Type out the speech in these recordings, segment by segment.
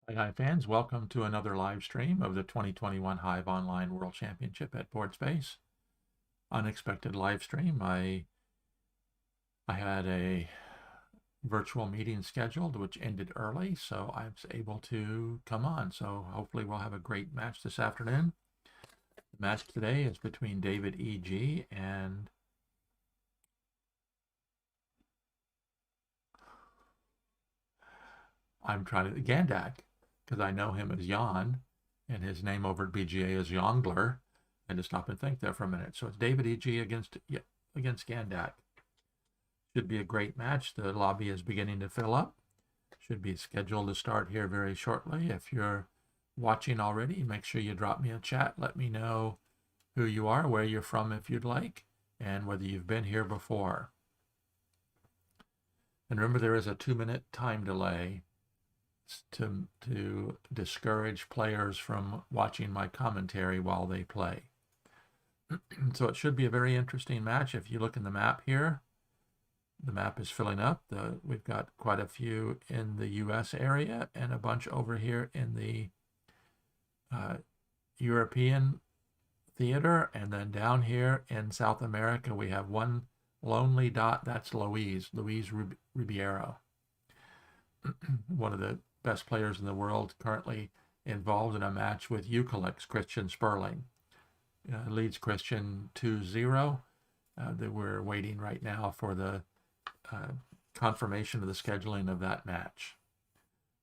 Hi, Hive fans. Welcome to another live stream of the 2021 Hive Online World Championship at BoardSpace. Unexpected live stream. I had a virtual meeting scheduled, which ended early, so I was able to come on. So hopefully we'll have a great match this afternoon. The match today is between davideg and I'm trying to gandac because I know him as Jan, and his name over at BGA is Jongler. I had to stop and think there for a minute. So it's davideg against gandac. Should be a great match. The lobby is beginning to fill up. Should be scheduled to start here very shortly. If you're watching already, make sure you drop me a chat. Let me know who you are, where you're from if you'd like, and whether you've been here before. And remember, there is a 2-minute time delay to discourage players from watching my commentary while they play. So it should be a very interesting match. If you look in the map here, the map is filling up. We've got quite a few in the U.S. area and a bunch over here in the European theater. And then down here in South America, we have one lonely dot. That's Luis Ribeiro, one of the best players in the world, currently involved in a match with Eucalyptus Christian Sperling. Leads Christian 2-0. That we're waiting right now for the confirmation of the scheduling of that match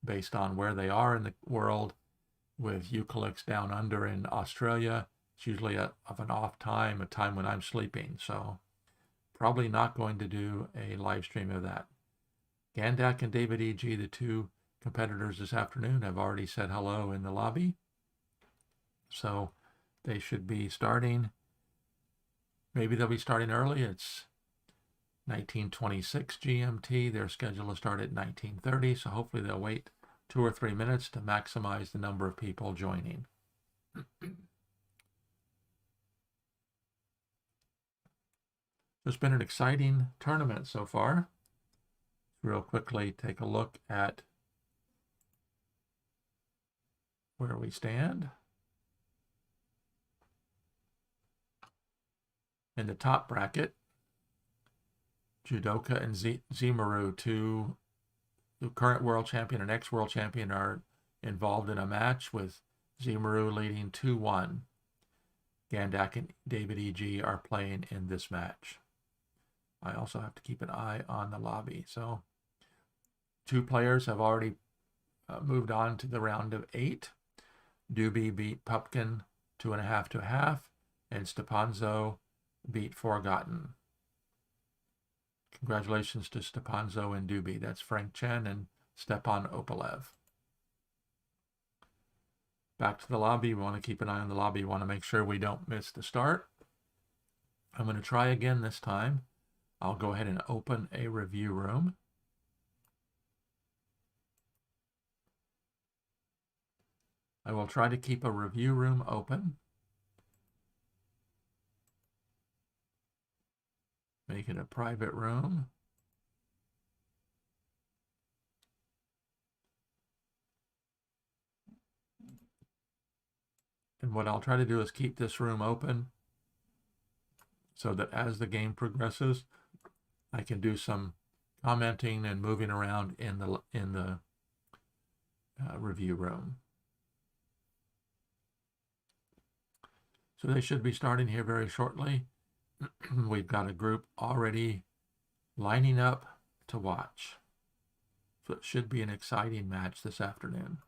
based on where they are in the world. With Eucalyptus down under in Australia, it's usually of an off time, a time when I'm sleeping, so probably not going to do a live stream of that. Gandac and davideg, the two competitors this afternoon, have already said hello in the lobby, so they should be starting. Maybe they'll be starting early. It's 1926 GMT. They're scheduled to start at 1930, so hopefully they'll wait 2 or 3 minutes to maximize the number of people joining. It's been an exciting tournament so far. Real quickly take a look at where we stand. In the top bracket, Judoka and Zimaru, two the current world champion and ex-world champion, are involved in a match with Zimaru leading 2-1. Gandac and davideg are playing in this match. I also have to keep an eye on the lobby. So 2 players have already moved on to the round of 8. Doobie beat Pupkin 2.5 to 1/2, and Stepanzo beat Forgotten. Congratulations to Stepanzo and Doobie. That's Frank Chen and Stepan Opalev. Back to the lobby. We want to keep an eye on the lobby. We want to make sure we don't miss the start. I'm going to try again this time. I'll go ahead and open a review room. I will try to keep a review room open. Make it a private room. And what I'll try to do is keep this room open so that as the game progresses, I can do some commenting and moving around in the review room. So they should be starting here very shortly. We've got a group already lining up to watch. So it should be an exciting match this afternoon.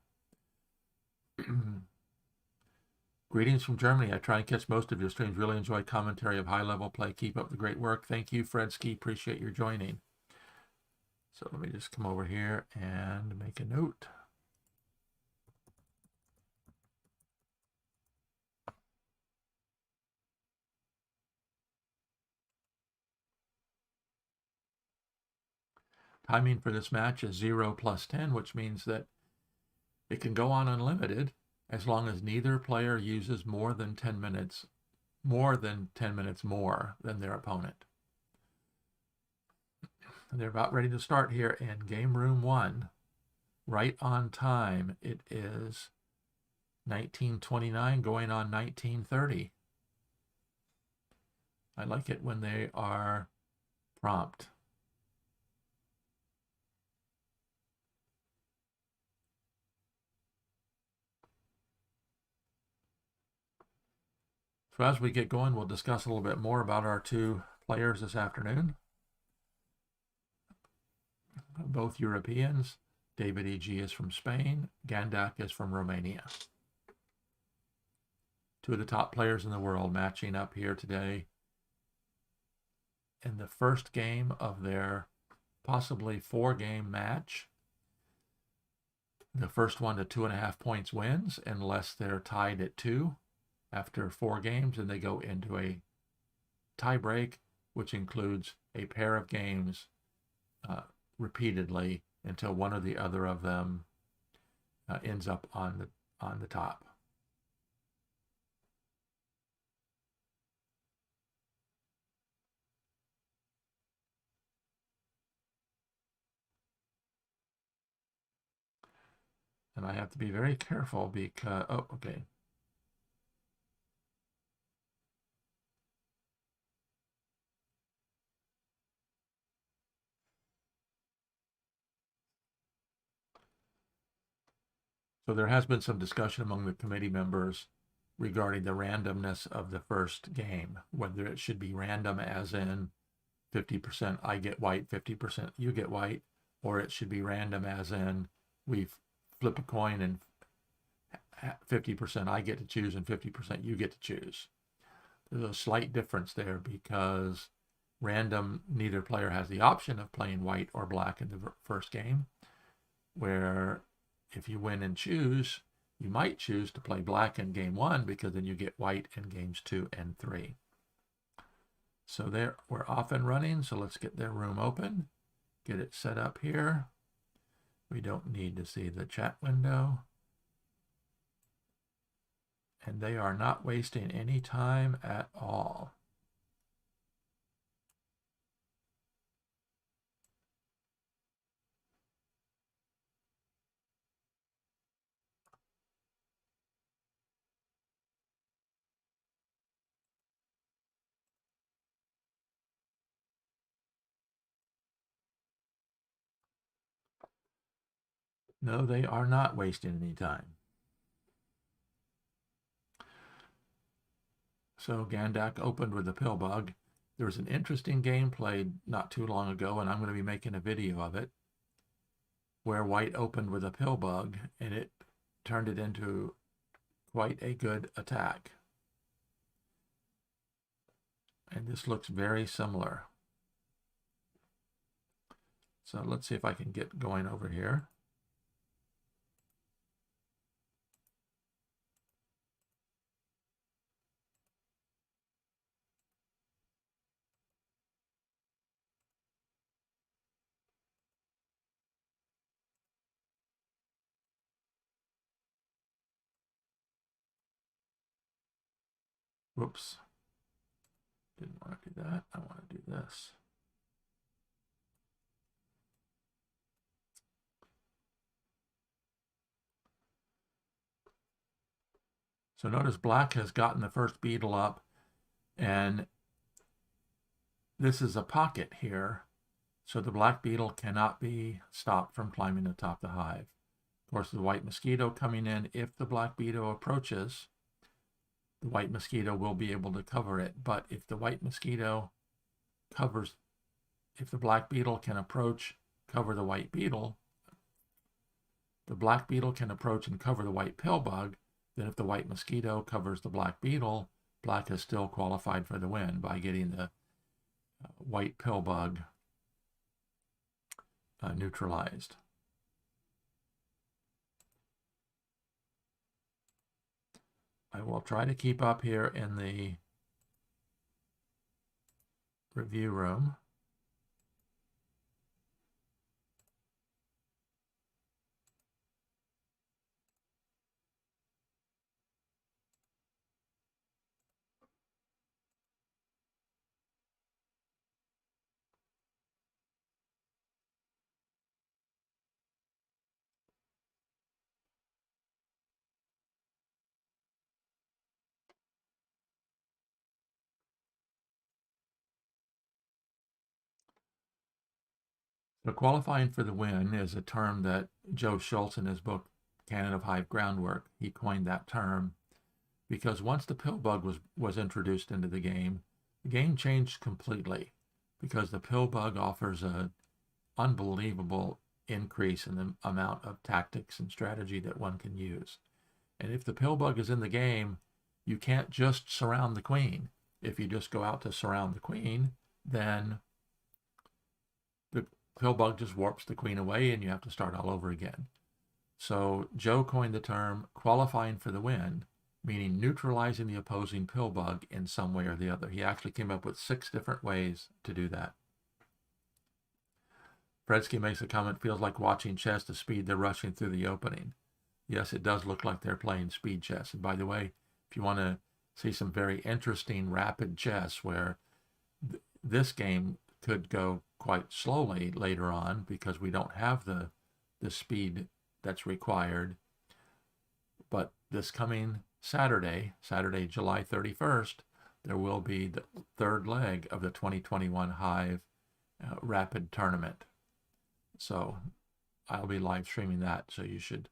Greetings from Germany. I try and catch most of your streams. Really enjoy commentary of high-level play. Keep up the great work. Thank you, Fredsky. Appreciate your joining. So let me just come over here and make a note. Timing for this match is 0 + 10, which means that it can go on unlimited as long as neither player uses more than 10 minutes more than their opponent. And they're about ready to start here in game room 1. right on time. It is 1929 going on 1930. I like it when they are prompt. So as we get going, we'll discuss a little bit more about our two players this afternoon. Both Europeans. Davideg is from Spain. Gandac is from Romania. Two of the top players in the world matching up here today in the first game of their possibly 4-game match. The first one to 2.5 points wins unless they're tied at 2 after 4 games, and they go into a tie break, which includes a pair of games repeatedly until one or the other of them ends up on the top. And I have to be very careful because, oh, okay. So there has been some discussion among the committee members regarding the randomness of the first game, whether it should be random as in 50% I get white, 50% you get white, or it should be random as in we flip a coin and 50% I get to choose and 50% you get to choose. There's a slight difference there because random, neither player has the option of playing white or black in the first game, where if you win and choose, you might choose to play black in game 1 because then you get white in games 2 and 3. So there, we're off and running. So let's get their room open, get it set up here. We don't need to see the chat window. And they are not wasting any time at all. No, they are not wasting any time. So Gandac opened with the pill bug. There was an interesting game played not too long ago, and I'm going to be making a video of it, where white opened with a pill bug, and it turned it into quite a good attack. And this looks very similar. So let's see if I can get going over here. Whoops. Didn't want to do that. I want to do this. So notice black has gotten the first beetle up, and this is a pocket here, so the black beetle cannot be stopped from climbing the top of the hive. Of course, the white mosquito coming in, if the black beetle approaches, the white mosquito will be able to cover it. But if the white mosquito covers, if the black beetle can approach, cover the white beetle, the black beetle can approach and cover the white pill bug. Then if the white mosquito covers the black beetle, black is still qualified for the win by getting the white pill bug neutralized. I will try to keep up here in the review room. So qualifying for the win is a term that Joe Schultz in his book, Canon of Hive Groundwork, he coined that term because once the pill bug was introduced into the game changed completely because the pill bug offers an unbelievable increase in the amount of tactics and strategy that one can use. And if the pill bug is in the game, you can't just surround the queen. If you just go out to surround the queen, then the pill bug just warps the queen away and you have to start all over again. So Joe coined the term qualifying for the win, meaning neutralizing the opposing pill bug in some way or the other. He actually came up with 6 different ways to do that. Fredsky makes a comment, feels like watching chess, the speed they're rushing through the opening. Yes, it does look like they're playing speed chess. And by the way, if you want to see some very interesting rapid chess where this game could go quite slowly later on because we don't have the speed that's required. But this coming Saturday, July 31st, there will be the 3rd leg of the 2021 Hive Rapid Tournament. So I'll be live streaming that, so you should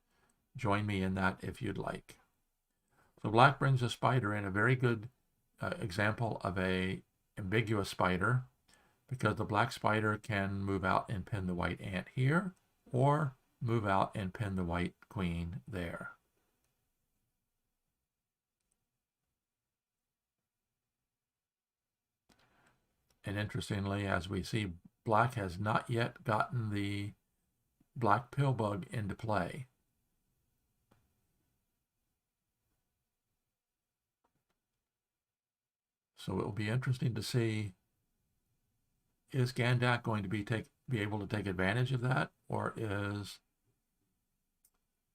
join me in that if you'd like. So black brings a spider in, a very good example of a ambiguous spider, because the black spider can move out and pin the white ant here, or move out and pin the white queen there. And interestingly, as we see, black has not yet gotten the black pill bug into play. So it will be interesting to see, is gandac going to be able to take advantage of that, or is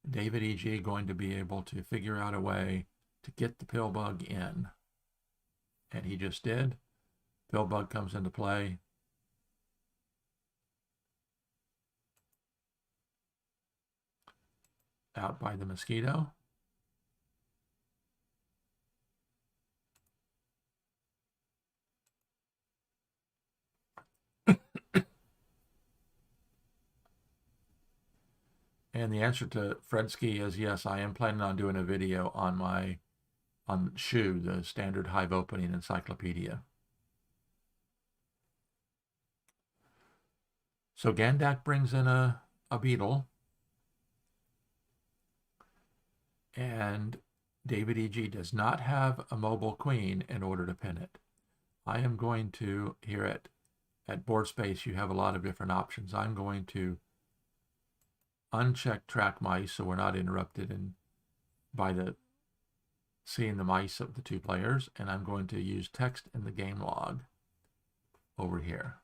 davideg going to be able to figure out a way to get the pill bug in? And he just did. Pill bug comes into play. Out by the mosquito. And the answer to Fredsky is yes, I am planning on doing a video on SHU, the Standard Hive Opening Encyclopedia. So gandac brings in a beetle, and davideg does not have a mobile queen in order to pin it. I am going to, here at board space, you have a lot of different options. I'm going to uncheck track mice so we're not interrupted by seeing the mice of the 2 players, and I'm going to use text in the game log over here.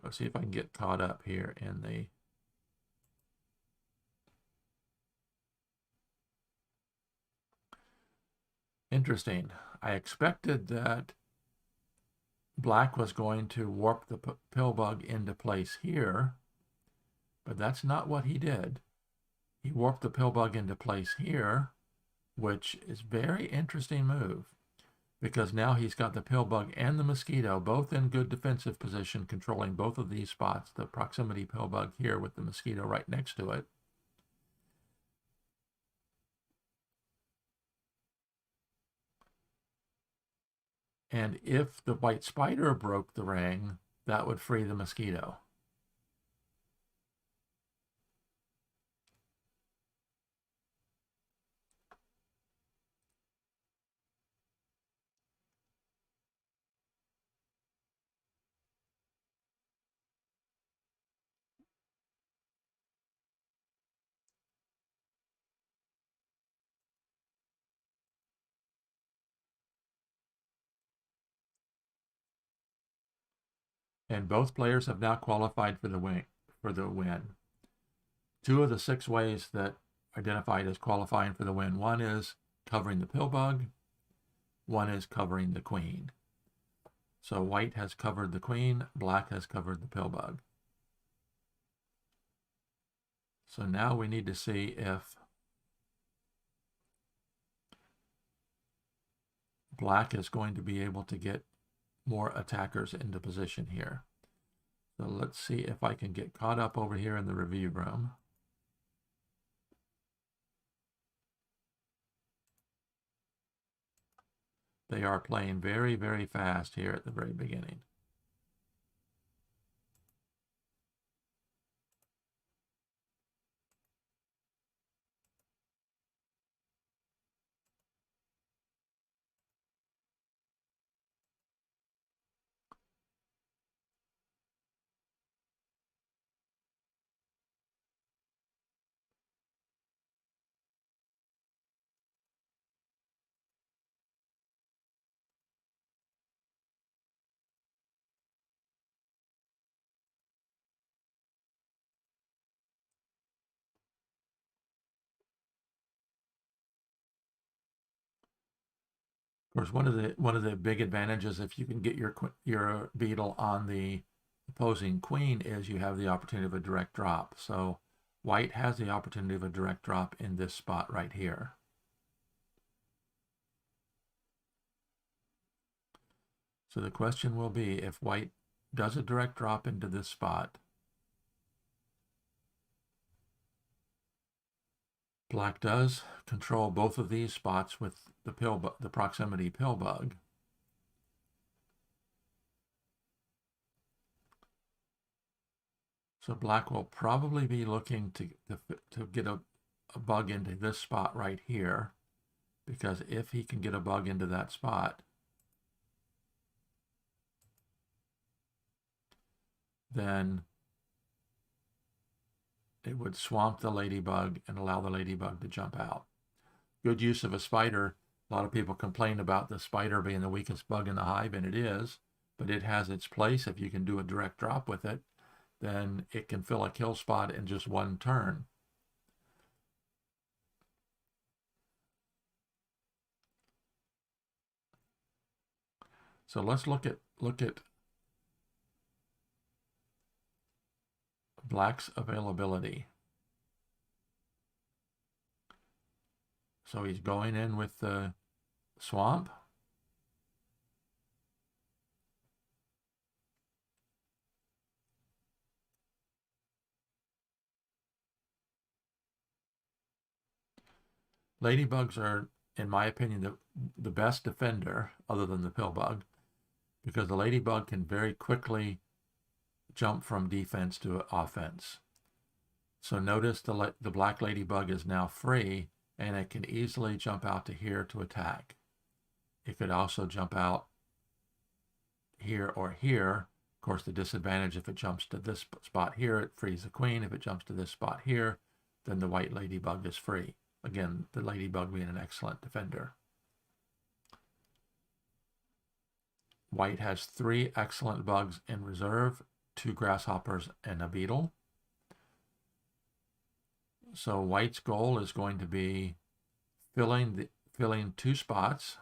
Let's see if I can get caught up here in the interesting. I expected that black was going to warp the pill bug into place here, but that's not what he did. He warped the pill bug into place here, which is a very interesting move, because now he's got the pill bug and the mosquito both in good defensive position, controlling both of these spots, the proximity pill bug here with the mosquito right next to it. And if the white spider broke the ring, that would free the mosquito. And both players have now qualified for the win. 2 of the 6 ways that identified as qualifying for the win. One is covering the pill bug. One is covering the queen. So white has covered the queen. Black has covered the pill bug. So now we need to see if Black is going to be able to get more attackers into position here. So let's see if I can get caught up over here in the review room. They are playing very, very fast here at the very beginning. Of course, one of the big advantages if you can get your beetle on the opposing queen is you have the opportunity of a direct drop. So white has the opportunity of a direct drop in this spot right here. So the question will be, if white does a direct drop into this spot, black does control both of these spots with the proximity pill bug. So black will probably be looking to get a bug into this spot right here, because if he can get a bug into that spot, then it would swamp the ladybug and allow the ladybug to jump out. Good use of a spider. A lot of people complain about the spider being the weakest bug in the hive, and it is, but it has its place. If you can do a direct drop with it, then it can fill a kill spot in just one turn. So let's look at black's availability. So he's going in with the swamp. Ladybugs are, in my opinion, the best defender other than the pill bug, because the ladybug can very quickly jump from defense to offense. So notice the black ladybug is now free, and it can easily jump out to here to attack. It could also jump out here or here. Of course, the disadvantage, if it jumps to this spot here, it frees the queen. If it jumps to this spot here, then the white ladybug is free. Again, the ladybug being an excellent defender. White has 3 excellent bugs in reserve, 2 grasshoppers and a beetle. So white's goal is going to be filling 2 spots,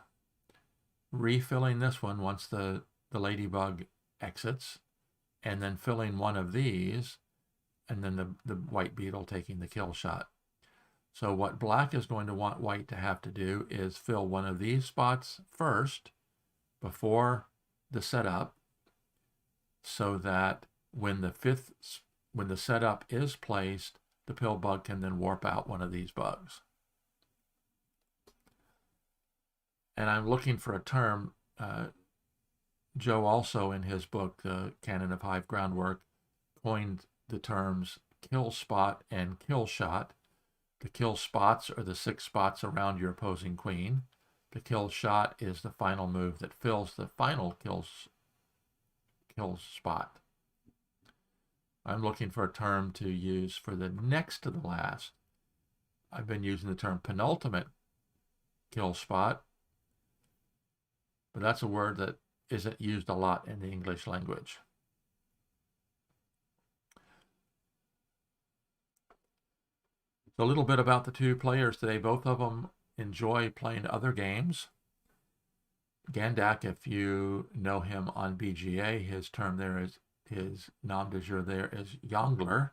refilling this one once the ladybug exits, and then filling one of these, and then the white beetle taking the kill shot. So what black is going to want white to have to do is fill one of these spots first before the setup, so that when the setup is placed, the pill bug can then warp out one of these bugs. And I'm looking for a term. Joe also, in his book, The Canon of Hive Groundwork, coined the terms kill spot and kill shot. The kill spots are the 6 spots around your opposing queen. The kill shot is the final move that fills the final kill spot. I'm looking for a term to use for the next to the last. I've been using the term penultimate kill spot, but that's a word that isn't used a lot in the English language. So a little bit about the 2 players today. Both of them enjoy playing other games. Gandac, if you know him on BGA, his term there is, his nom de jour there is Jongler,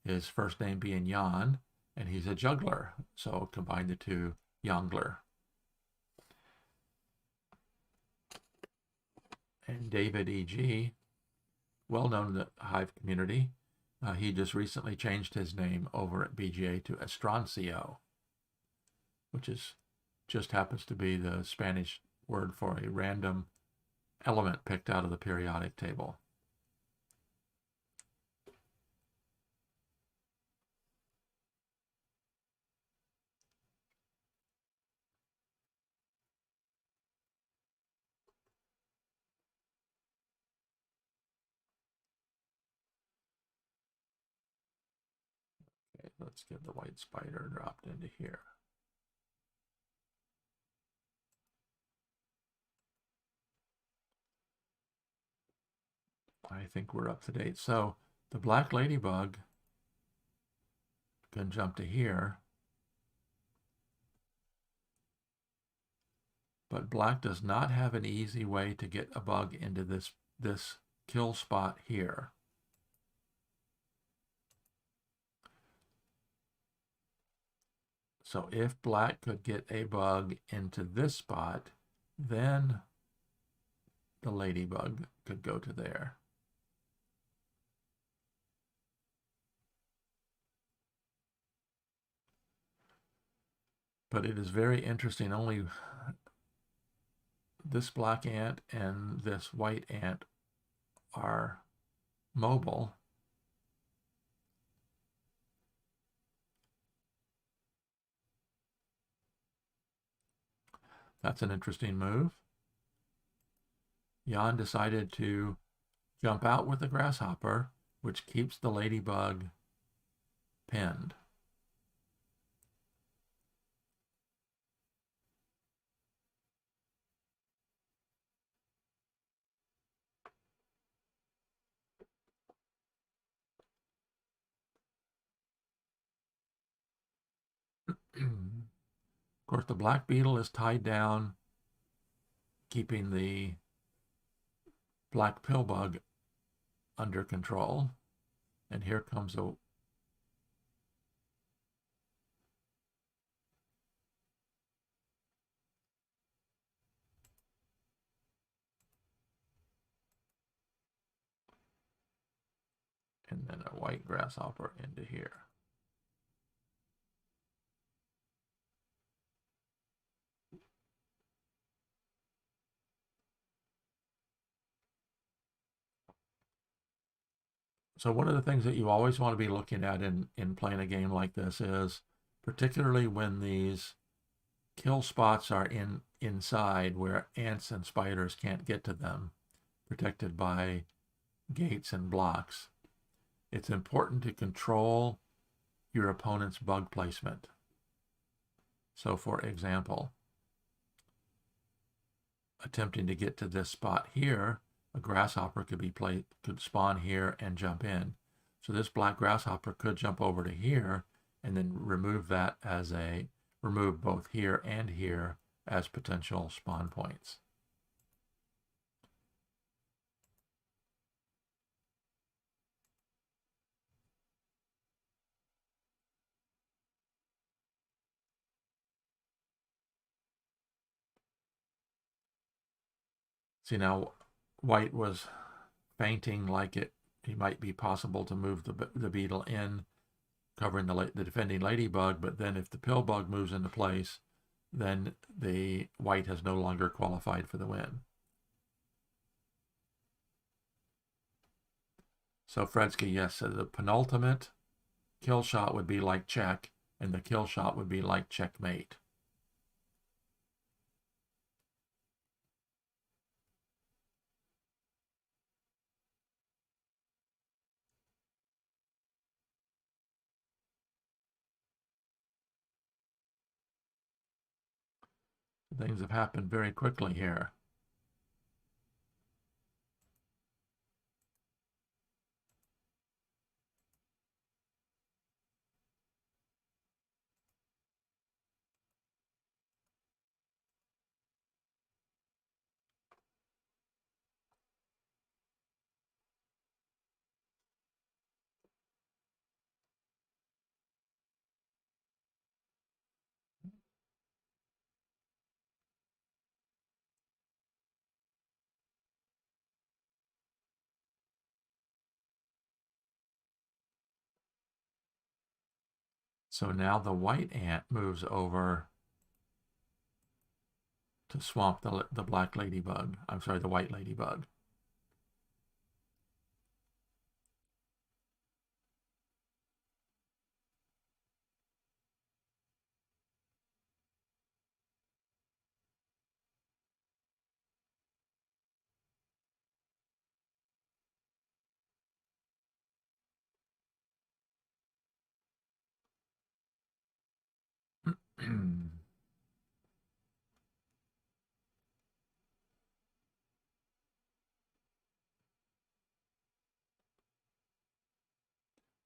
his first name being Jan, and he's a juggler. So combine the 2, Jongler. And davideg, well known in the Hive community, he just recently changed his name over at BGA to Estrancio, which is just happens to be the Spanish word for a random element picked out of the periodic table. Okay, let's get the white spider dropped into here. I think we're up to date. So the black ladybug can jump to here, but black does not have an easy way to get a bug into this kill spot here. So if black could get a bug into this spot, then the ladybug could go to there. But it is very interesting. Only this black ant and this white ant are mobile. That's an interesting move. Jan decided to jump out with the grasshopper, which keeps the ladybug pinned. Of course, the black beetle is tied down, keeping the black pill bug under control. And here comes a and then a white grasshopper into here. So one of the things that you always want to be looking at in playing a game like this is, particularly when these kill spots are inside where ants and spiders can't get to them, protected by gates and blocks, it's important to control your opponent's bug placement. So for example, attempting to get to this spot here, a grasshopper could spawn here and jump in. So this black grasshopper could jump over to here and then remove both here and here as potential spawn points. See, now white was feinting like it might be possible to move the beetle in, covering the defending ladybug, but then if the pill bug moves into place, then the white has no longer qualified for the win. So Fredsky, yes, so the penultimate kill shot would be like check, and the kill shot would be like checkmate. Things have happened very quickly here. So now the white ant moves over to swamp the black ladybug. I'm sorry, the white ladybug.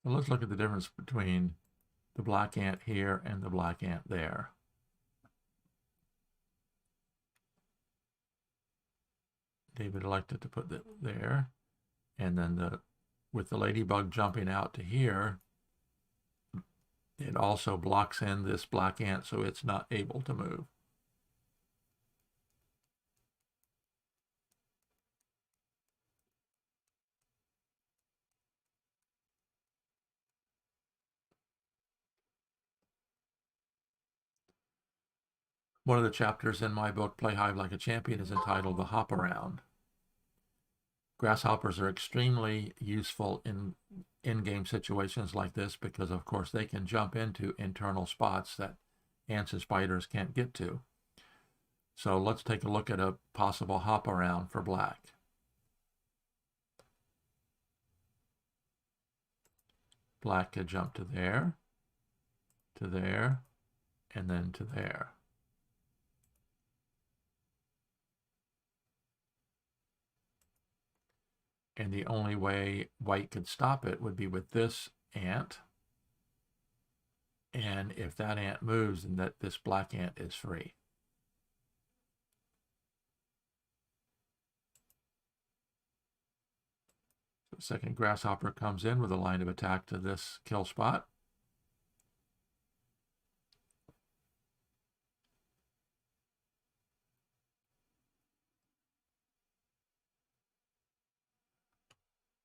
So let's look at the difference between the black ant here and the black ant there. David elected to put it there. And then with the ladybug jumping out to here, it also blocks in this black ant so it's not able to move. One of the chapters in my book, Play Hive Like a Champion, is entitled The Hop Around. Grasshoppers are extremely useful in in-game situations like this because, of course, they can jump into internal spots that ants and spiders can't get to. So let's take a look at a possible hop around for black. Black could jump to there, and then to there. And the only way white could stop it would be with this ant. And if that ant moves, then this black ant is free. So the second grasshopper comes in with a line of attack to this kill spot.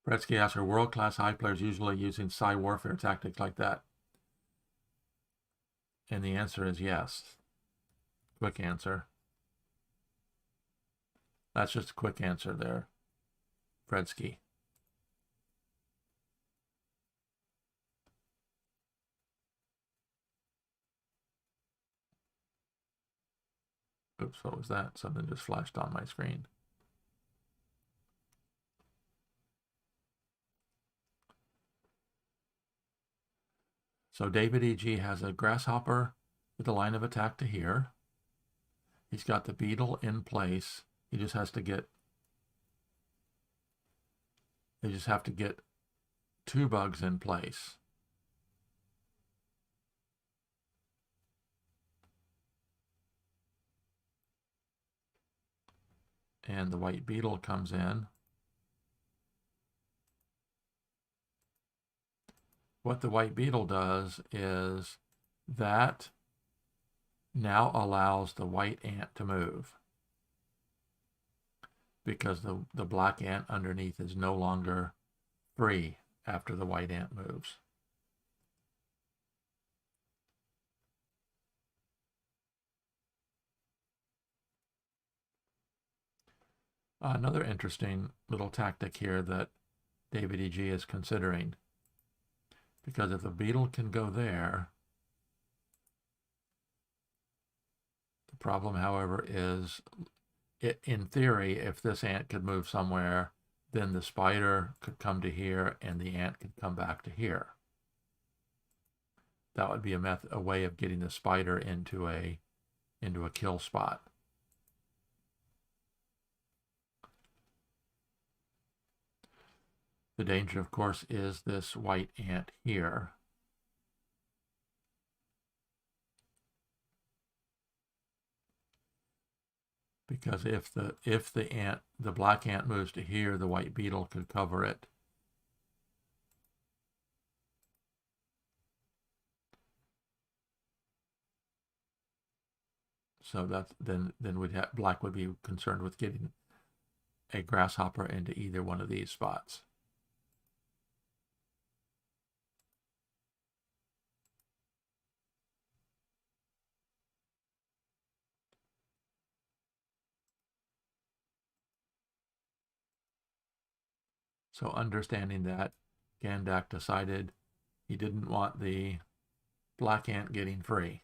Bretsky asks, are world-class Hive players usually using psi warfare tactics like that? And the answer is yes. Quick answer. That's just a quick answer there, Bretsky. Oops, what was that? Something just flashed on my screen. So davideg has a grasshopper with a line of attack to here. He's got the beetle in place. He just has to get, they just have to get 2 bugs in place. And the white beetle comes in. What the white beetle does is that now allows the white ant to move because the black ant underneath is no longer free after the white ant moves. Another interesting little tactic here that davideg is considering, because if the beetle can go there, the problem, however, is in theory, if this ant could move somewhere, then the spider could come to here and the ant could come back to here. That would be a way of getting the spider into a kill spot. The danger, of course, is this white ant here. Because if the black ant moves to here, the white beetle could cover it. So that's then black would be concerned with getting a grasshopper into either one of these spots. So understanding that, Gandac decided he didn't want the black ant getting free.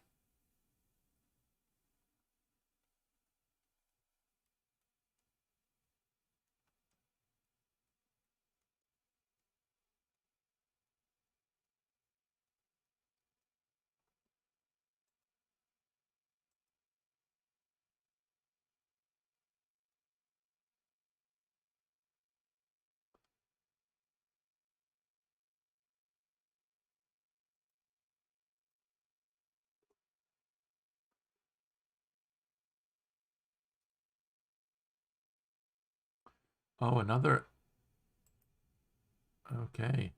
Oh, another. Okay.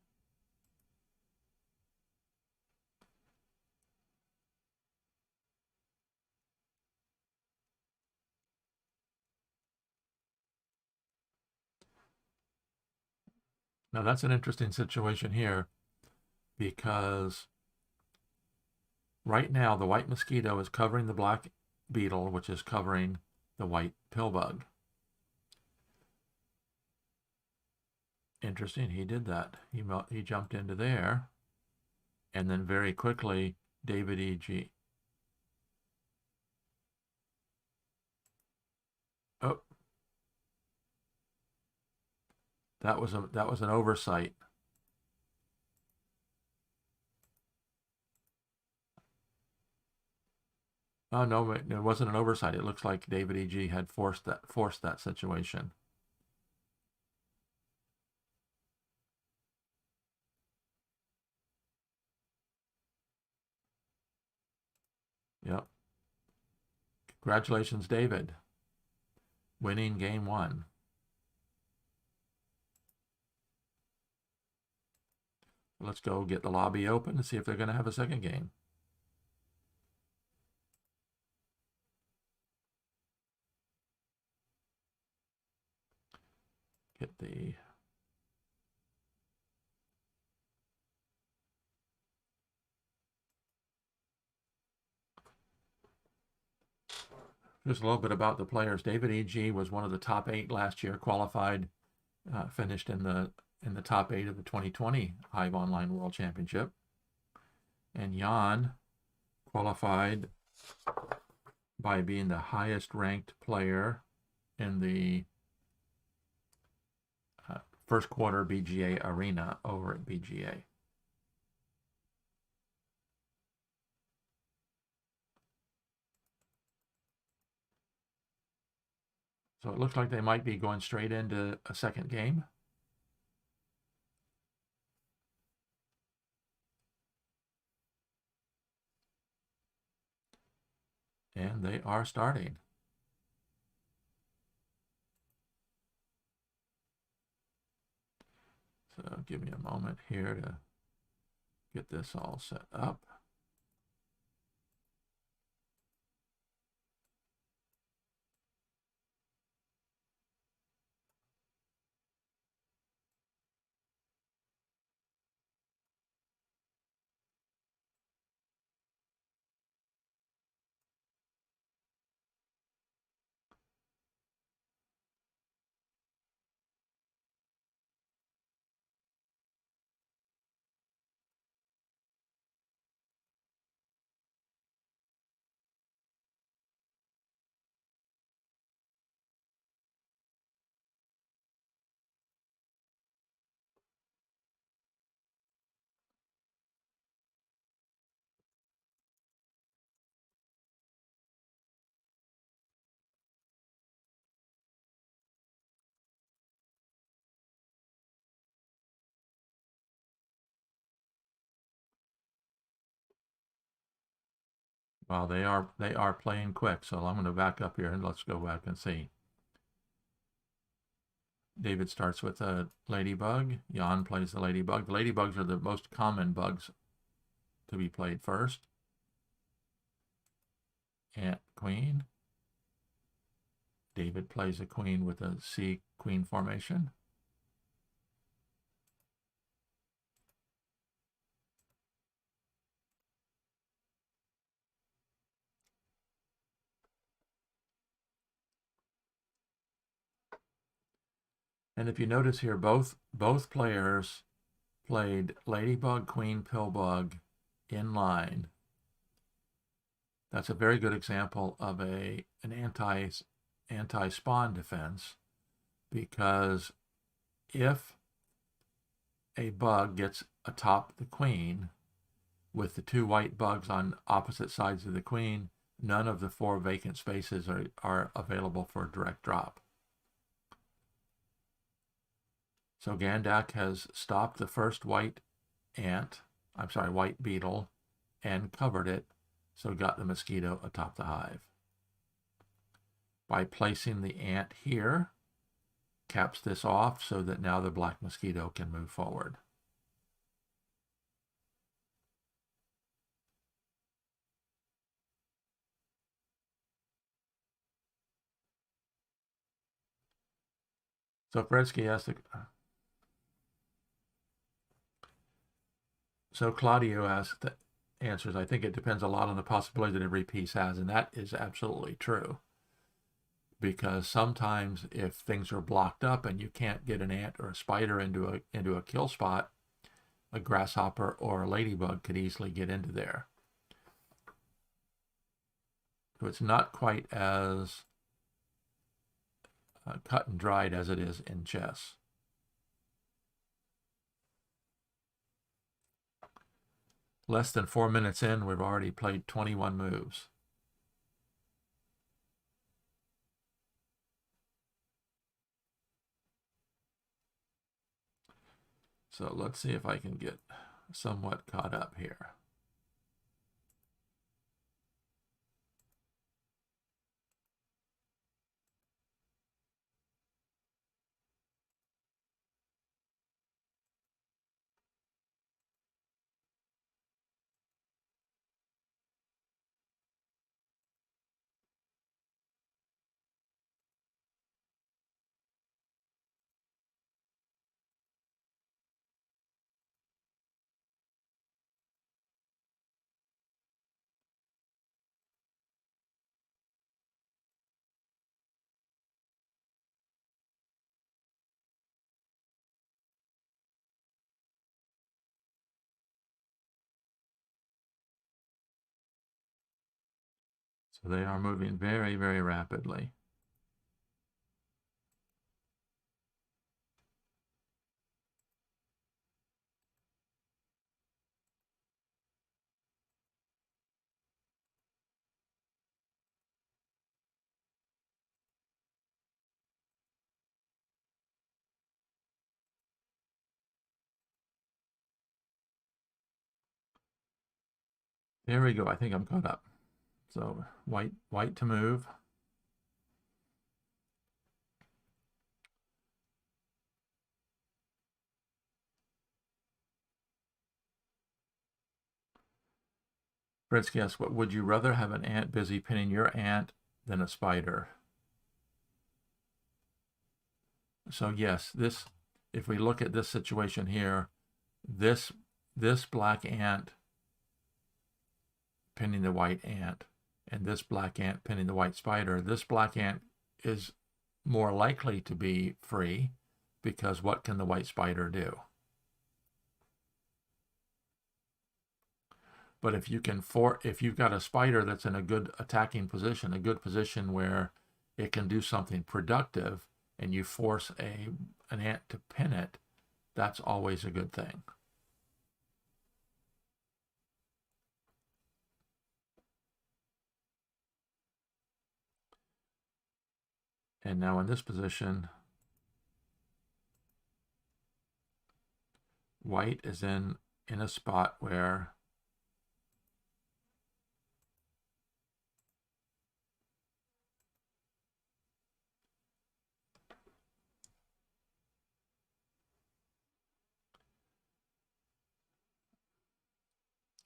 Now that's an interesting situation here because right now the white mosquito is covering the black beetle, which is covering the white pill bug. Interesting, he did that. He jumped into there, and then very quickly, davideg. Oh, that was an oversight. Oh no, it wasn't an oversight. It looks like davideg had forced that situation. Yep. Congratulations, David, winning game one. Let's go get the lobby open and see if they're going to have a second game. Get the just a little bit about the players. Davideg was one of the top 8 last year, qualified, finished in the top 8 of the 2020 Hive Online World Championship. And Jan qualified by being the highest ranked player in the first quarter BGA arena over at BGA. So it looks like they might be going straight into a second game. And they are starting. So give me a moment here to get this all set up. Well, they are playing quick, so I'm going to back up here and let's go back and see. David starts with a ladybug. Jan plays the ladybug. The ladybugs are the most common bugs to be played first. Ant queen. David plays a queen with a C queen formation. And if you notice here, both players played ladybug, queen, pillbug in line. That's a very good example of an anti-spawn defense, because if a bug gets atop the queen with the two white bugs on opposite sides of the queen, none of the 4 vacant spaces are available for direct drop. So gandac has stopped the first white beetle, and covered it, so got the mosquito atop the hive. By placing the ant here, caps this off so that now the black mosquito can move forward. So Fretsky asked, so Claudio answers, I think it depends a lot on the possibility that every piece has, and that is absolutely true. Because sometimes if things are blocked up and you can't get an ant or a spider into a kill spot, a grasshopper or a ladybug could easily get into there. So it's not quite as cut and dried as it is in chess. Less than 4 minutes in, we've already played 21 moves. So let's see if I can get somewhat caught up here. So they are moving very, very rapidly. There we go. I think I'm caught up. So white to move. Britsky asks, what would you rather have an ant busy pinning your ant than a spider? So yes, if we look at this situation here, this black ant pinning the white ant and this black ant pinning the white spider, this black ant is more likely to be free, because what can the white spider do? But if you've got a spider that's in a good attacking position, a good position where it can do something productive, and you force an ant to pin it, that's always a good thing. And now in this position, white is in a spot where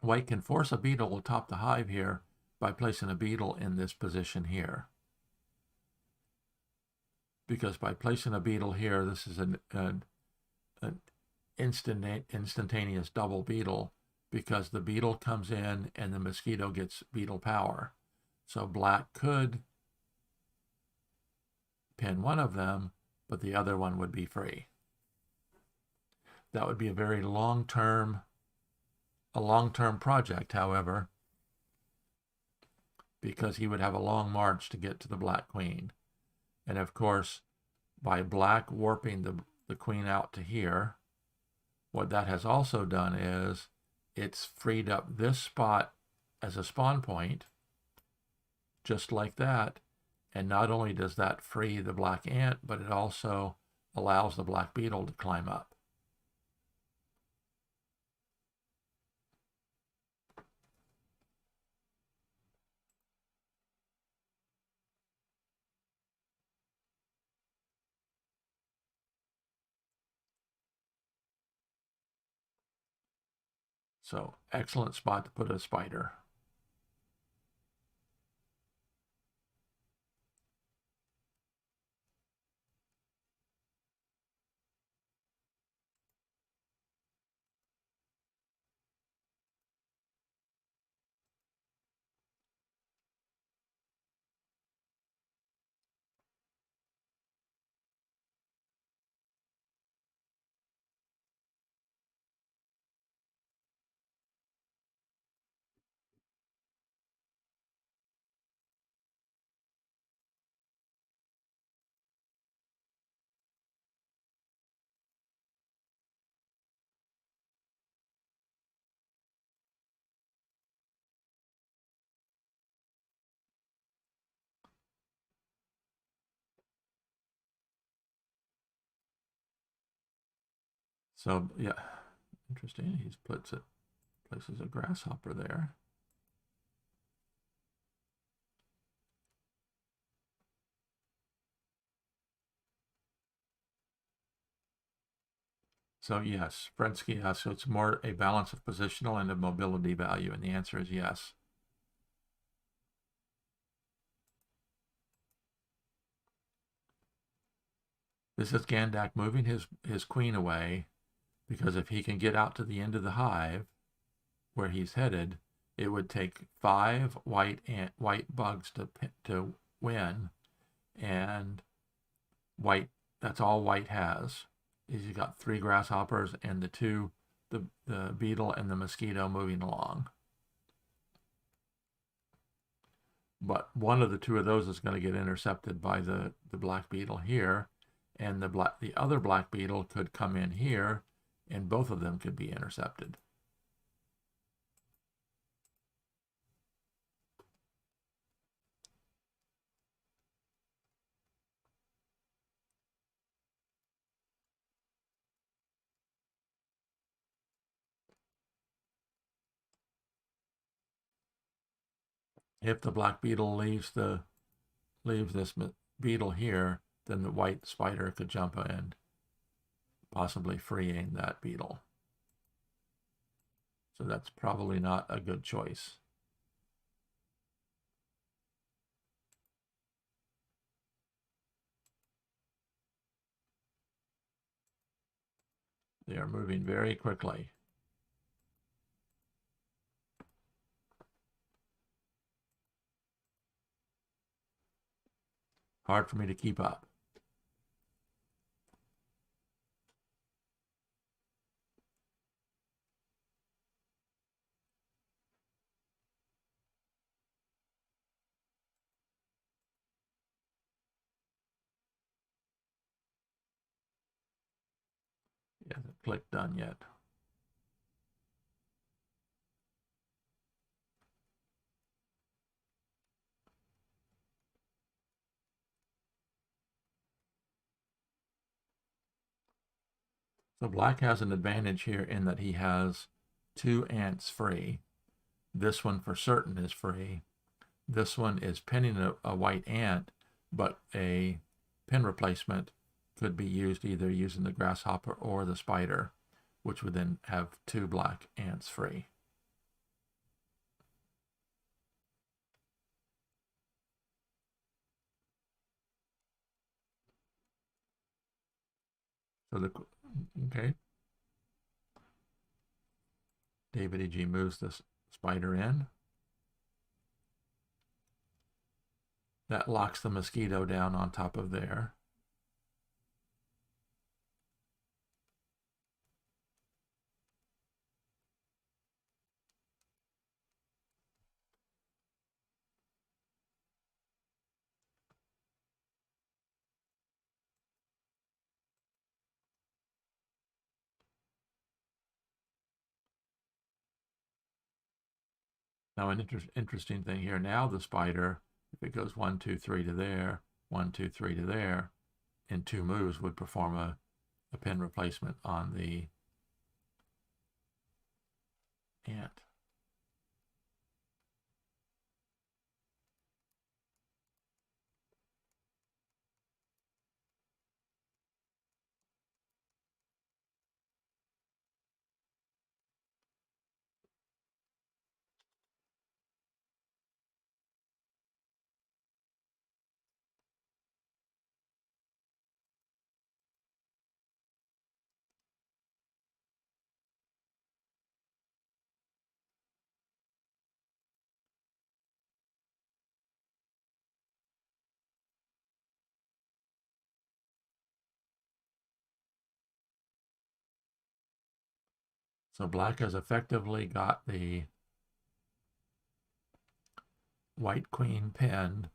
white can force a beetle atop the hive here by placing a beetle in this position here. Because by placing a beetle here, this is an instantaneous double beetle, because the beetle comes in and the mosquito gets beetle power. So black could pin one of them, but the other one would be free. That would be a very long-term project, however, because he would have a long march to get to the Black Queen. And of course, by black warping the queen out to here, what that has also done is it's freed up this spot as a spawn point, just like that. And not only does that free the black ant, but it also allows the black beetle to climb up. So excellent spot to put a spider. So yeah, interesting. He places a grasshopper there. So yes, Frensky asks, so it's more a balance of positional and of mobility value, and the answer is yes. This is Gandac moving his queen away, because if he can get out to the end of the hive where he's headed, it would take 5 white bugs to win, and white, that's all white has. Is you got 3 grasshoppers and the beetle and the mosquito moving along. But one of the 2 of those is going to get intercepted by the black beetle here, and the other black beetle could come in here, and both of them could be intercepted. If the black beetle leaves this beetle here, then the white spider could jump in, possibly freeing that beetle. So that's probably not a good choice. They are moving very quickly. Hard for me to keep up. He hasn't clicked done yet. So black has an advantage here in that he has 2 ants free. This one for certain is free. This one is pinning a white ant, but a pin replacement could be used either using the grasshopper or the spider, which would then have 2 black ants free. So okay. davideg moves the spider in. That locks the mosquito down on top of there. Now, an interesting thing here. Now the spider, if it goes 1, 2, 3 to there, 1, 2, 3 to there, in 2 moves would perform a pin replacement on the ant. So black has effectively got the white queen pinned.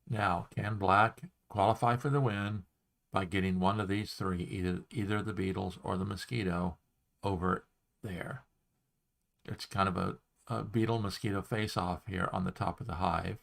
Now, can black qualify for the win by getting one of these three, either the beetles or the mosquito, over there? It's kind of a beetle mosquito face off here on the top of the hive.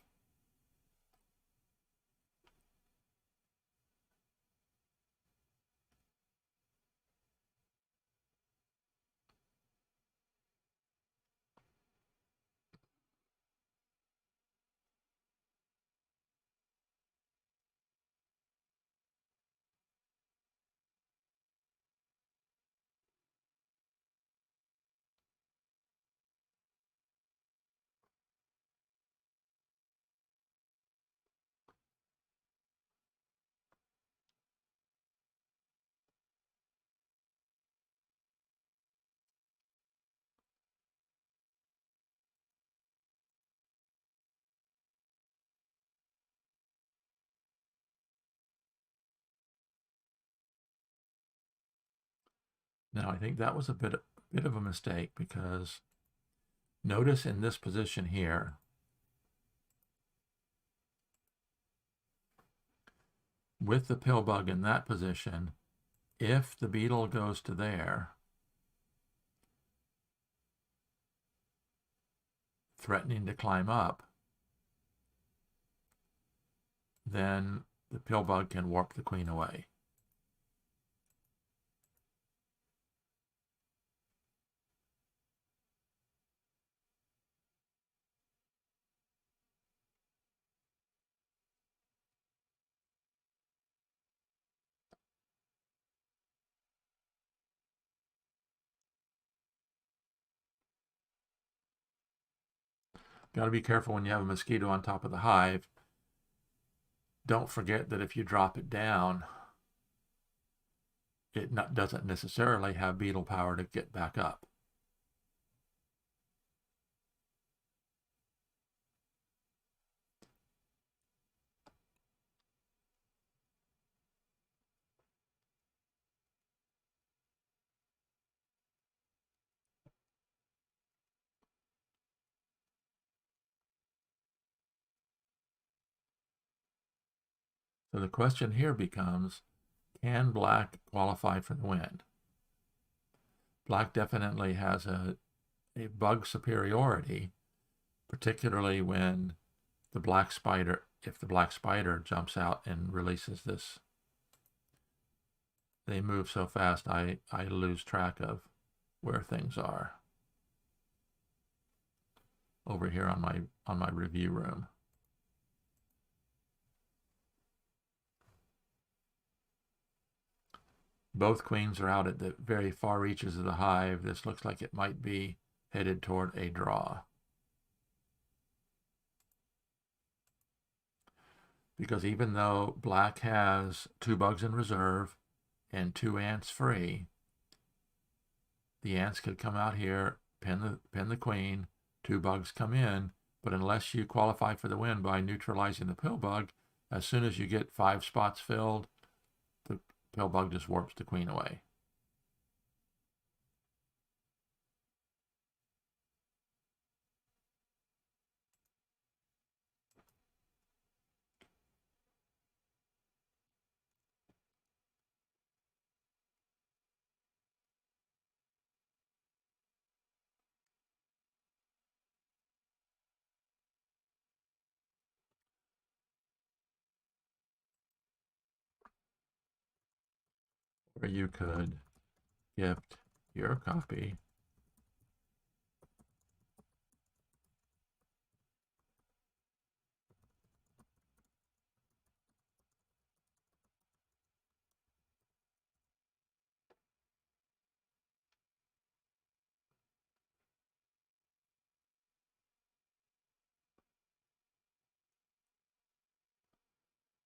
Now, I think that was a bit of a mistake, because notice in this position here, with the pill bug in that position, if the beetle goes to there, threatening to climb up, then the pill bug can warp the queen away. Got to be careful when you have a mosquito on top of the hive. Don't forget that if you drop it down, it doesn't necessarily have beetle power to get back up. So the question here becomes, can black qualify for the win? Black definitely has a bug superiority, particularly when the black spider, if the black spider jumps out and releases this. They move so fast, I lose track of where things are over here on my review room. Both queens are out at the very far reaches of the hive. This looks like it might be headed toward a draw. Because even though black has 2 bugs in reserve and 2 ants free, the ants could come out here, pin the queen, 2 bugs come in, but unless you qualify for the win by neutralizing the pill bug, as soon as you get 5 spots filled, the pill bug just warps the queen away. where you could gift your copy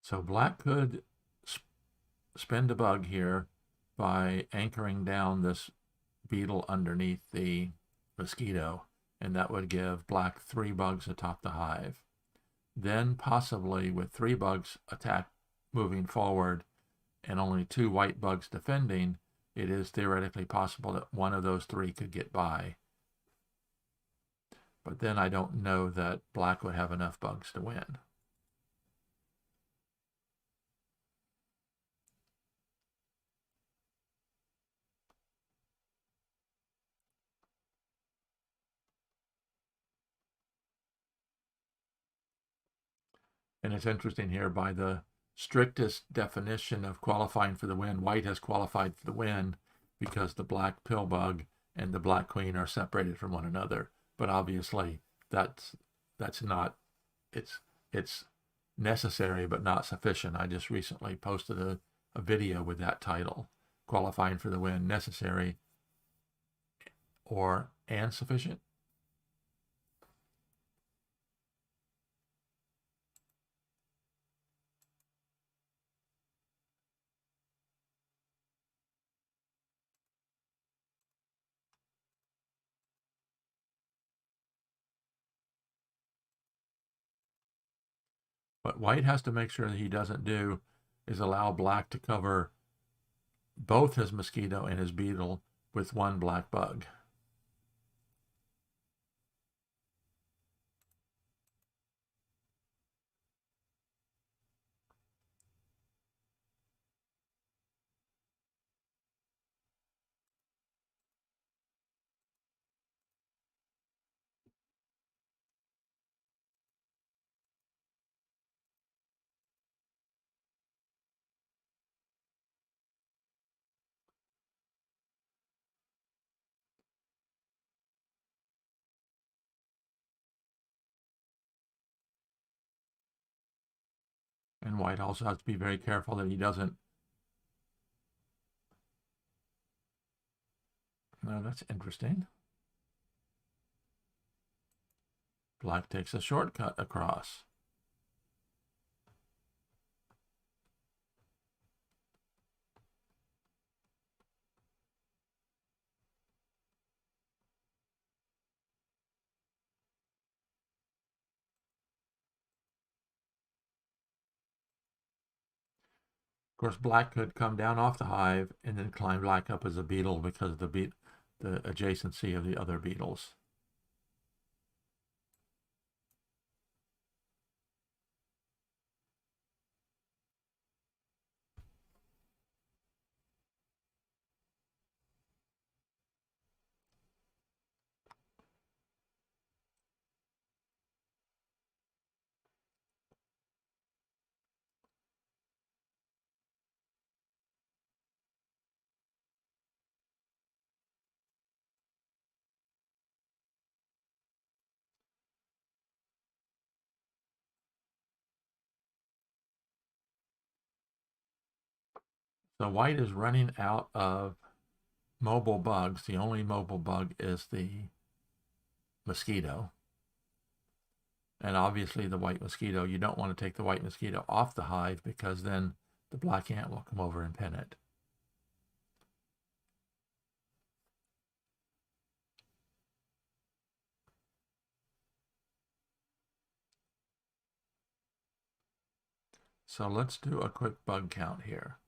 So black could spend a bug here by anchoring down this beetle underneath the mosquito, and that would give black 3 bugs atop the hive. Then possibly with 3 bugs attack moving forward and only 2 white bugs defending, it is theoretically possible that one of those 3 could get by. But then I don't know that black would have enough bugs to win. And it's interesting here, by the strictest definition of qualifying for the win, white has qualified for the win because the black pill bug and the black queen are separated from one another. But obviously that's not, it's necessary but not sufficient. I just recently posted a video with that title, qualifying for the win, necessary or and sufficient. What white has to make sure that he doesn't do is allow black to cover both his mosquito and his beetle with one black bug. And white also has to be very careful that he doesn't. No, that's interesting. Black takes a shortcut across. Of course, black could come down off the hive and then climb back up as a beetle because of the adjacency of the other beetles. So white is running out of mobile bugs. The only mobile bug is the mosquito. And obviously the white mosquito, you don't want to take the white mosquito off the hive because then the black ant will come over and pin it. So let's do a quick bug count here.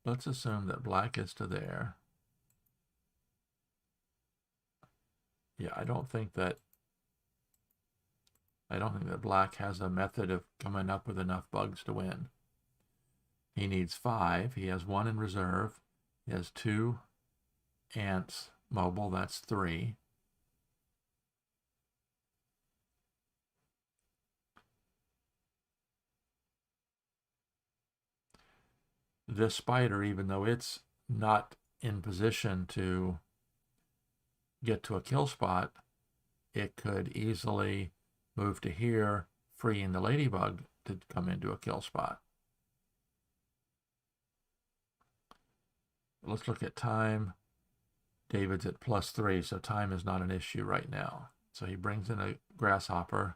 Let's assume that black is to there. Yeah, I don't think that black has a method of coming up with enough bugs to win. He needs 5. He has 1 in reserve. He has 2 ants mobile. That's 3. This spider, even though it's not in position to get to a kill spot, it could easily move to here, freeing the ladybug to come into a kill spot. Let's look at time. David's at +3, so time is not an issue right now. So he brings in a grasshopper.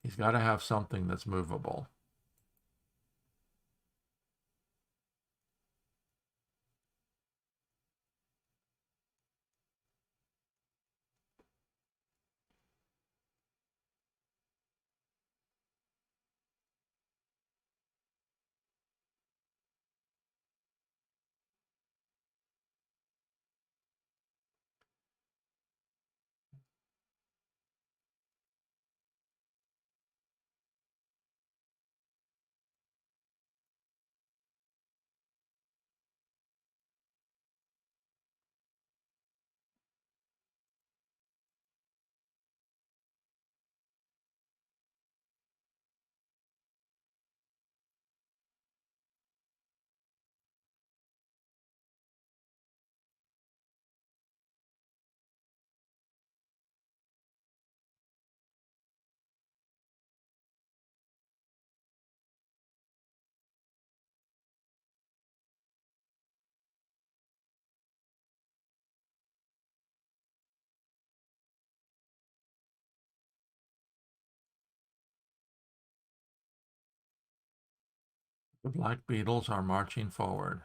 He's got to have something that's movable. The black beetles are marching forward.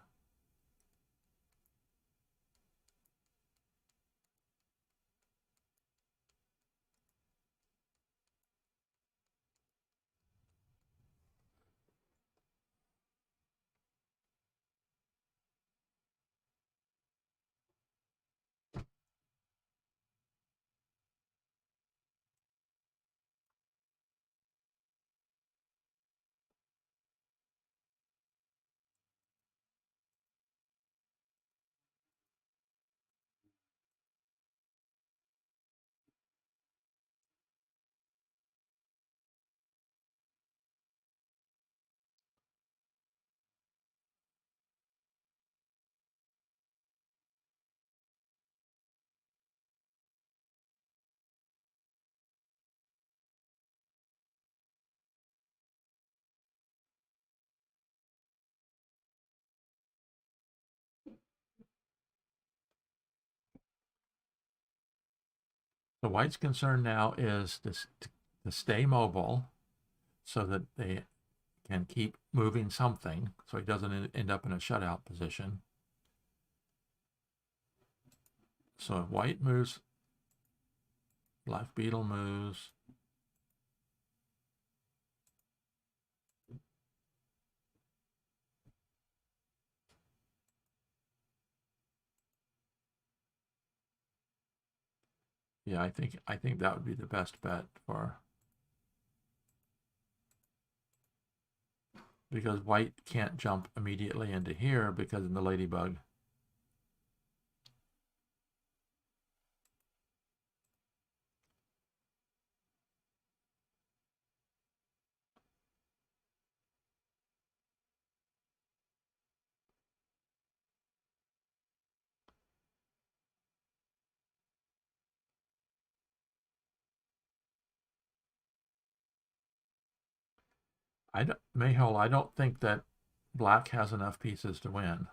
The white's concern now is to stay mobile so that they can keep moving something so he doesn't end up in a shutout position. So if white moves, black beetle moves. Yeah, I think that would be the best bet for, because white can't jump immediately into here because of the ladybug. Mayhole, I don't think that black has enough pieces to win.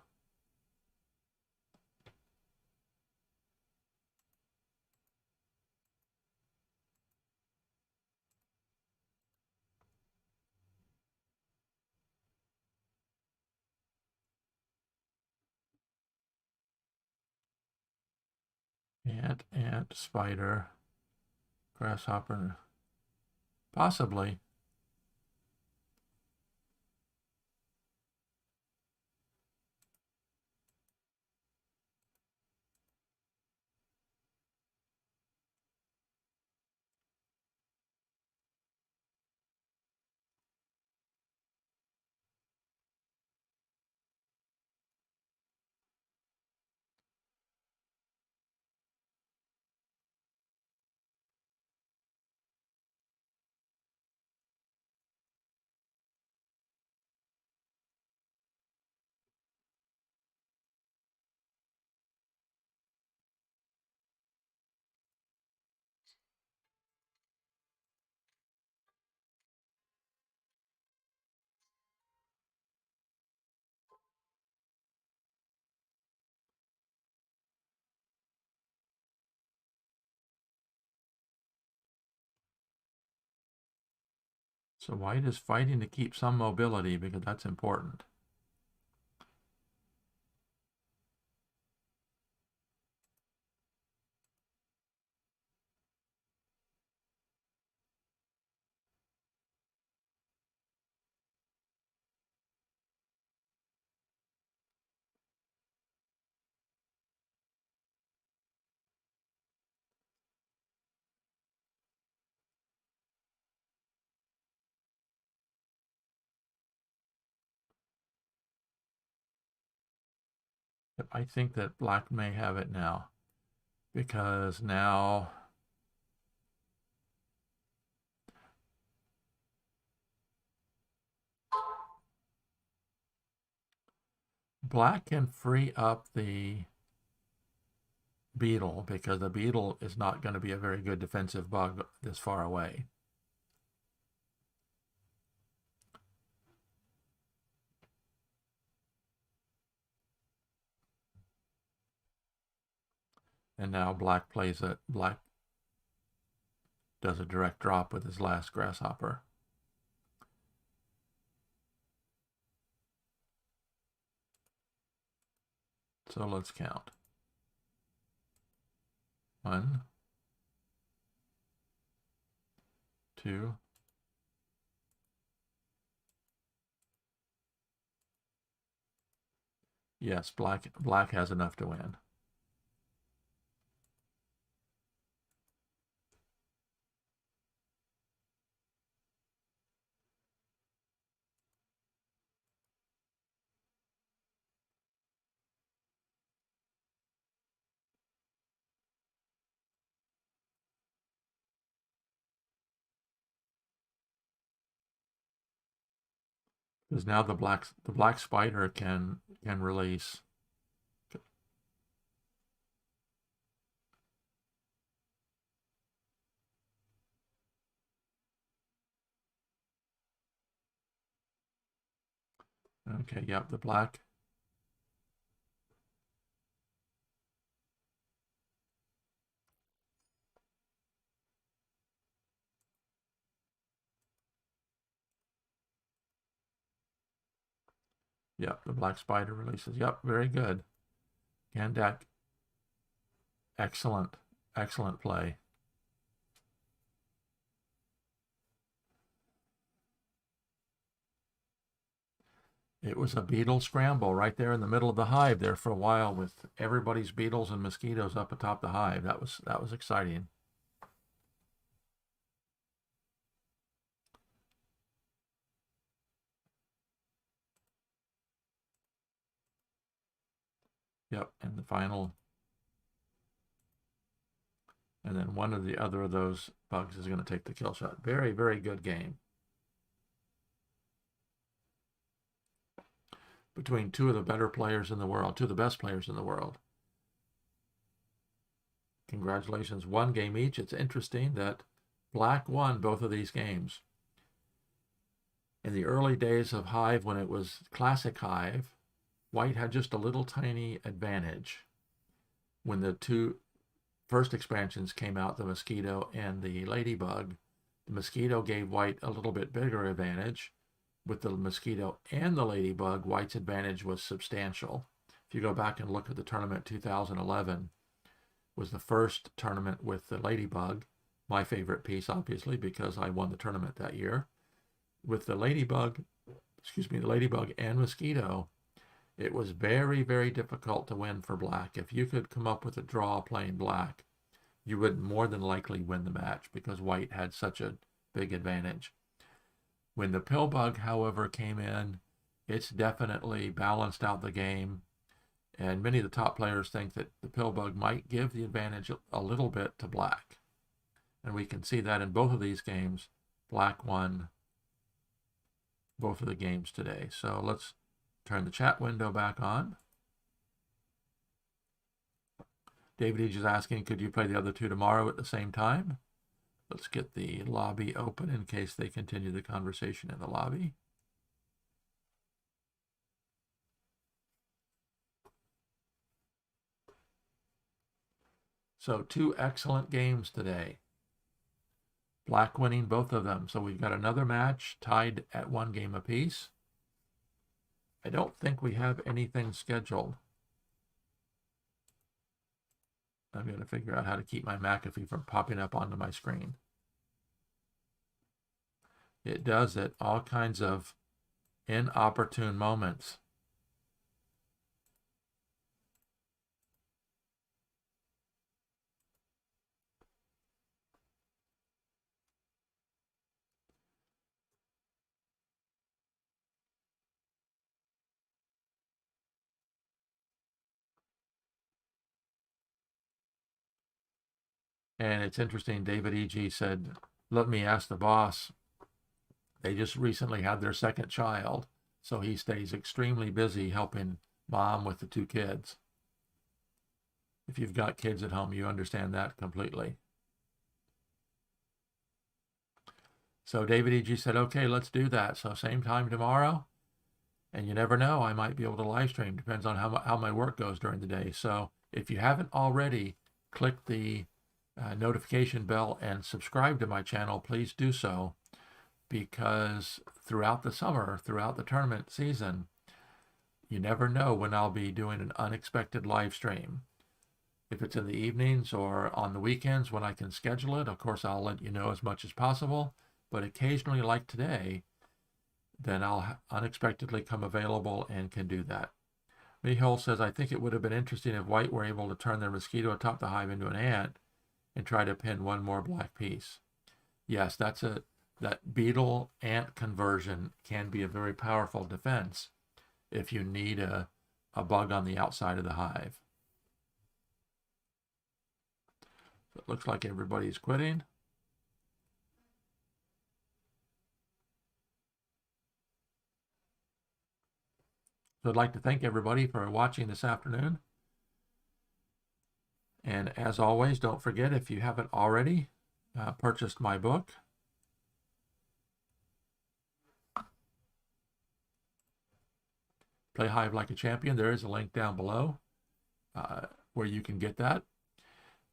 Ant, spider, grasshopper, possibly. So white is fighting to keep some mobility because that's important. I think that black may have it now because now black can free up the beetle because the beetle is not going to be a very good defensive bug this far away. And now black does a direct drop with his last grasshopper. So let's count. 1, 2, yes, black has enough to win. Because now the black spider can release. Okay, yep, the black. Yep, the black spider releases. Yep, very good. Gandac, excellent, excellent play. It was a beetle scramble right there in the middle of the hive there for a while with everybody's beetles and mosquitoes up atop the hive. That was exciting. Yep, and the final, and then one of the other of those bugs is going to take the kill shot. Very, very good game between two of the better players in the world, two of the best players in the world. Congratulations, one game each. It's interesting that black won both of these games. In the early days of Hive, when it was classic Hive, white had just a little tiny advantage. When the two first expansions came out, the mosquito and the ladybug, the mosquito gave white a little bit bigger advantage. With the mosquito and the ladybug, white's advantage was substantial. If you go back and look at the tournament 2011, was the first tournament with the ladybug, my favorite piece, obviously, because I won the tournament that year. With the ladybug and mosquito, it was very, very difficult to win for black. If you could come up with a draw playing black, you would more than likely win the match because white had such a big advantage. When the pill bug, however, came in, it's definitely balanced out the game. And many of the top players think that the pill bug might give the advantage a little bit to black. And we can see that in both of these games. Black won both of the games today. So let's turn the chat window back on. David is asking, could you play the other two tomorrow at the same time? Let's get the lobby open in case they continue the conversation in the lobby. So two excellent games today. Black winning both of them. So we've got another match tied at 1 game apiece. I don't think we have anything scheduled. I'm going to figure out how to keep my McAfee from popping up onto my screen. It does at all kinds of inopportune moments. And it's interesting, davideg said, let me ask the boss. They just recently had their second child, so he stays extremely busy helping mom with the 2 kids. If you've got kids at home, you understand that completely. So davideg said, okay, let's do that. So same time tomorrow. And you never know, I might be able to live stream. Depends on how my work goes during the day. So if you haven't already, click the notification bell and subscribe to my channel. Please do so, because throughout the summer, throughout the tournament season, you never know when I'll be doing an unexpected live stream. If it's in the evenings or on the weekends when I can schedule it, of course, I'll let you know as much as possible. But occasionally, like today, then I'll unexpectedly come available and can do that. Mihol says, I think it would have been interesting if white were able to turn their mosquito atop the hive into an ant and try to pin one more black piece. Yes, that beetle ant conversion can be a very powerful defense if you need a bug on the outside of the hive. So it looks like everybody's quitting. So I'd like to thank everybody for watching this afternoon. And as always, don't forget, if you haven't already purchased my book, Play Hive Like a Champion, there is a link down below where you can get that,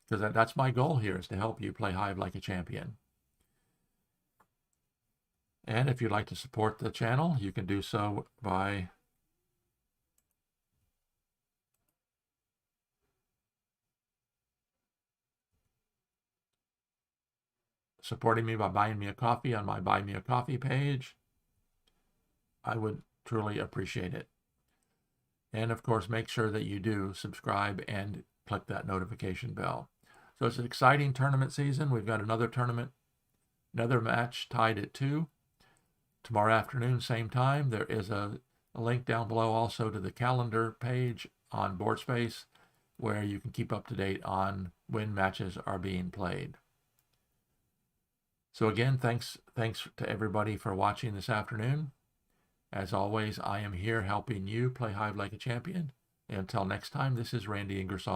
because that's my goal here, is to help you play Hive like a champion. And if you'd like to support the channel, you can do so by supporting me by buying me a coffee on my Buy Me a Coffee page. I would truly appreciate it. And of course, make sure that you do subscribe and click that notification bell. So it's an exciting tournament season. We've got another tournament, another match tied at 2. Tomorrow afternoon, same time. There is a link down below also to the calendar page on BoardSpace, where you can keep up to date on when matches are being played. So again, thanks to everybody for watching this afternoon. As always, I am here helping you play Hive like a champion. Until next time, this is Randy Ingersoll.